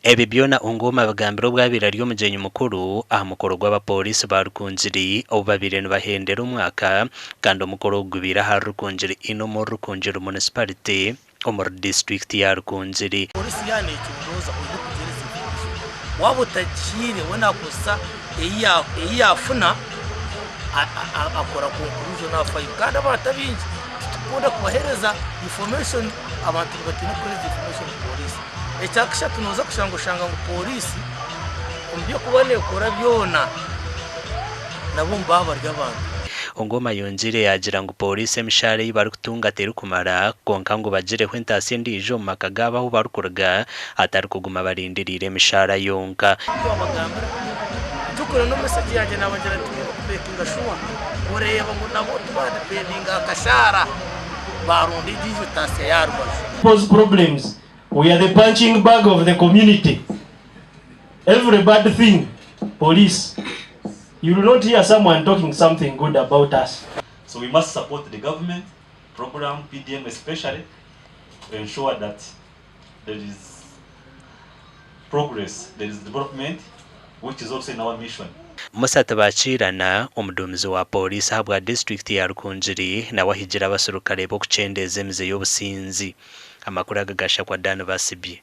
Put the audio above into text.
Ebi byona Ongom abagambira obwabira ryo mugenyi mukuru aha mukoro gw'abapolisi ba Rukungiri obabire nibahendera umwaka kandi omukoro gubira ha Rukungiri ino mu Rukungiri municipality omuri district ya Rukungiri. Polisi yani ikibuza kugereza wabo takire wona kusa eyafuna akora conclusion afa kandi batabinje tukunda kubahereza information abantu batina kuri information polisi ecyakisha tunoza kushanga ngo polisi umbye kubone kora byona nabo mbaba ry'abantu. Ongom yongire yagira ngo polisi emishare y'ibari kutunga teri kumara konka ngo bagireho entasi ndijo mu makagaba aho barukurga atari kuguma barindirire emishara yonka. Tukora no message yaje nabagira tubekinga shuwa ureba ngo nabo tubade pendinga akashara barundi dijo tasi yarwa. Pose problems. We are the punching bag of the community. Every bad thing, police. You will not hear someone talking something good about us. So we must support the government program, PDM especially, to ensure that there is progress, there is development, which is also in our mission. Musata bachirana omudumizi wa polisi habwa district ya Rukungiri na wahigira abasurukale bo kucendeza emize y'obusinzi. Amakuru agagasha kwa Ahimbisibwe.